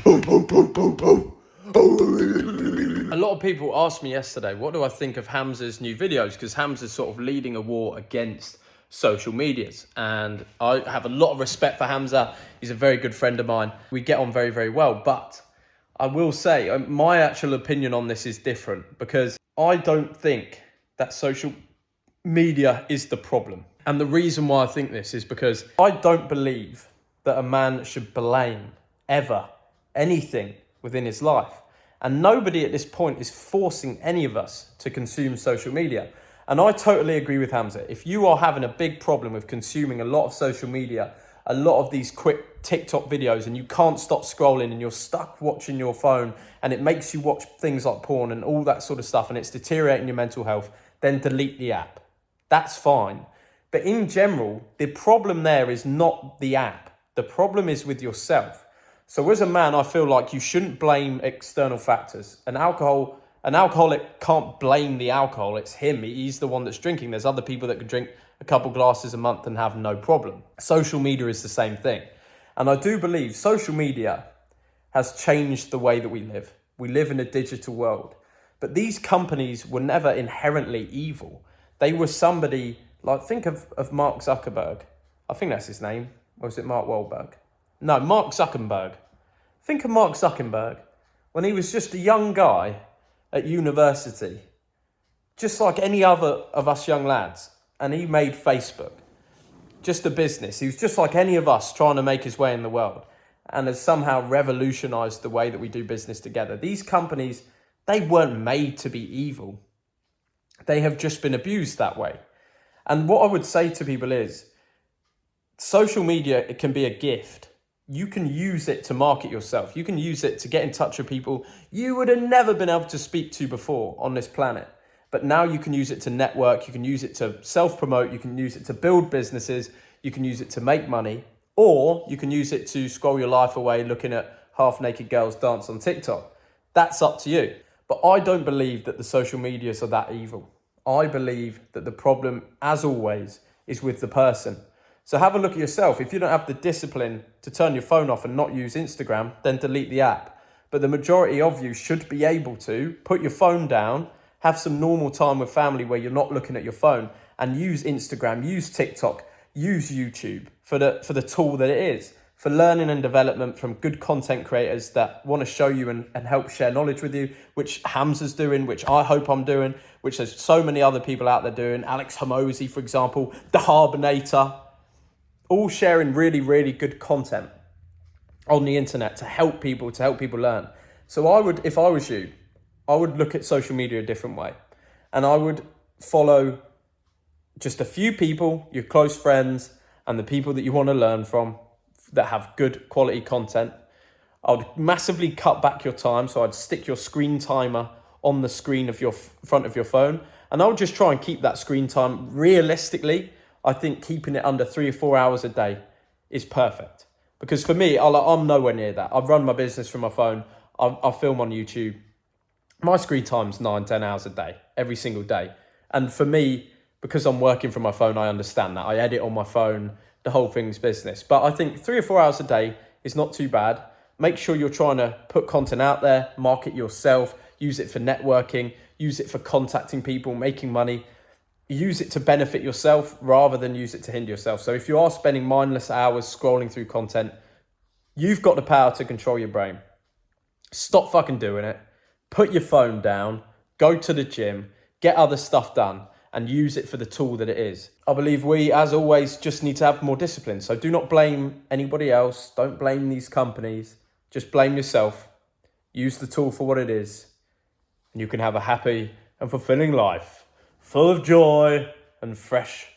A lot of people asked me yesterday, what do I think of Hamza's new videos? Because Hamza's sort of leading a war against social medias. And I have a lot of respect for Hamza. He's a very good friend of mine. We get on very, very well. But I will say my actual opinion on this is different, because I don't think that social media is the problem. And the reason why I think this is because I don't believe that a man should blame ever anything within his life. And nobody at this point is forcing any of us to consume social media. And I totally agree with Hamza. If you are having a big problem with consuming a lot of social media, a lot of these quick TikTok videos, and you can't stop scrolling and you're stuck watching your phone and it makes you watch things like porn and all that sort of stuff and it's deteriorating your mental health, then delete the app. That's fine. But in general, the problem there is not the app. The problem is with yourself. So as a man, I feel like you shouldn't blame external factors. An alcoholic can't blame the alcohol. It's him. He's the one that's drinking. There's other people that could drink a couple glasses a month and have no problem. Social media is the same thing. And I do believe social media has changed the way that we live. We live in a digital world. But these companies were never inherently evil. They were somebody, like, think of Mark Zuckerberg. I think that's his name. Or is it Mark Wahlberg? No, Mark Zuckerberg. Think of Mark Zuckerberg when he was just a young guy at university, just like any other of us young lads, and he made Facebook, just a business. He was just like any of us trying to make his way in the world, and has somehow revolutionized the way that we do business together. These companies, they weren't made to be evil. They have just been abused that way. And what I would say to people is, social media, it can be a gift. You can use it to market yourself. You can use it to get in touch with people you would have never been able to speak to before on this planet. But now you can use it to network. You can use it to self-promote. You can use it to build businesses. You can use it to make money. Or you can use it to scroll your life away looking at half-naked girls dance on TikTok. That's up to you. But I don't believe that the social medias are that evil. I believe that the problem, as always, is with the person. So have a look at yourself. If you don't have the discipline to turn your phone off and not use Instagram, then delete the app. But the majority of you should be able to put your phone down, have some normal time with family where you're not looking at your phone, and use Instagram, use TikTok, use YouTube for the tool that it is, for learning and development from good content creators that want to show you and help share knowledge with you, which Hamza's doing, which I hope I'm doing, which there's so many other people out there doing. Alex Hormozi, for example, The Harbinator, all sharing really, really good content on the internet to help people learn. So I would, if I was you, I would look at social media a different way. And I would follow just a few people, your close friends, and the people that you want to learn from that have good quality content. I would massively cut back your time. So I'd stick your screen timer on the screen of your front of your phone. And I would just try and keep that screen time realistically. I think keeping it under 3 or 4 hours a day is perfect. Because for me, I'm nowhere near that. I run my business from my phone. I film on YouTube. My screen time's 9-10 hours a day, every single day. And for me, because I'm working from my phone, I understand that. I edit on my phone, the whole thing's business. But I think 3 or 4 hours a day is not too bad. Make sure you're trying to put content out there, market yourself, use it for networking, use it for contacting people, making money. Use it to benefit yourself rather than use it to hinder yourself. So if you are spending mindless hours scrolling through content, you've got the power to control your brain. Stop fucking doing it. Put your phone down, go to the gym, get other stuff done, and use it for the tool that it is. I believe we, as always, just need to have more discipline. So do not blame anybody else. Don't blame these companies. Just blame yourself. Use the tool for what it is, and you can have a happy and fulfilling life, full of joy and fresh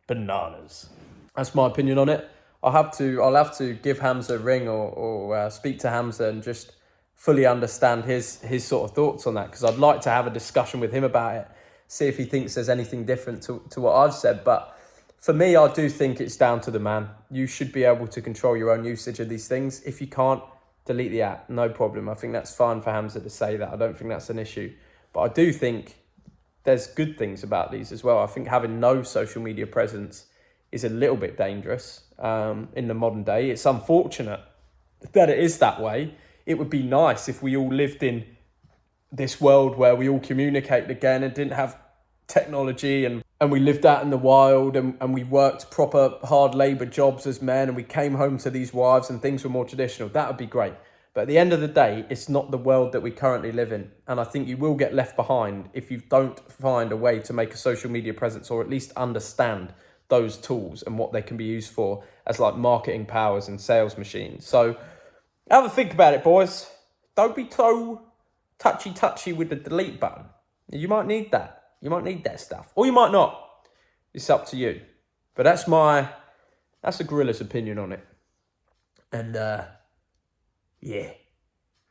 bananas. That's my opinion on it. I'll have to give Hamza a ring or speak to Hamza and just fully understand his sort of thoughts on that, because I'd like to have a discussion with him about it, see if he thinks there's anything different to what I've said. But for me, I do think it's down to the man. You should be able to control your own usage of these things. If you can't, delete the app, no problem. I think that's fine for Hamza to say that. I don't think that's an issue. But I do think there's good things about these as well. I think having no social media presence is a little bit dangerous in the modern day. It's unfortunate that it is that way. it would be nice if we all lived in this world where we all communicate again and didn't have technology, and we lived out in the wild, and we worked proper hard labour jobs as men, and we came home to these wives and things were more traditional. That would be great. But at the end of the day, it's not the world that we currently live in. And I think you will get left behind if you don't find a way to make a social media presence, or at least understand those tools and what they can be used for as like marketing powers and sales machines. So have a think about it, boys. Don't be so touchy with the delete button. You might need that. You might need that stuff, or you might not. It's up to you. But that's a gorilla's opinion on it. And yeah,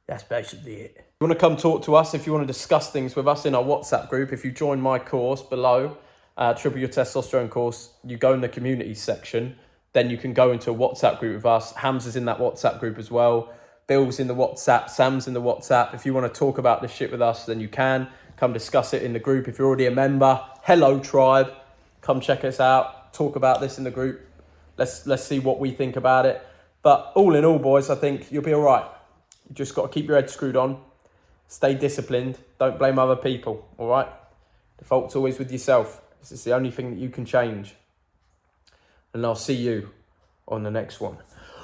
that's basically it. If you want to come talk to us, if you want to discuss things with us in our WhatsApp group, if you join my course below, Triple Your Testosterone course, you go in the community section, then you can go into a WhatsApp group with us. Hamza's in that WhatsApp group as well. Bill's in the WhatsApp, Sam's in the WhatsApp. If you want to talk about this shit with us, then you can. Come discuss it in the group. If you're already a member, hello tribe. Come check us out. Talk about this in the group. Let's see what we think about it. But all in all, boys, I think you'll be all right. You just got to keep your head screwed on. Stay disciplined. Don't blame other people, all right? The fault's always with yourself. This is the only thing that you can change. And I'll see you on the next one.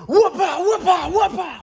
Whoop-a, whoop-a, whoop-a.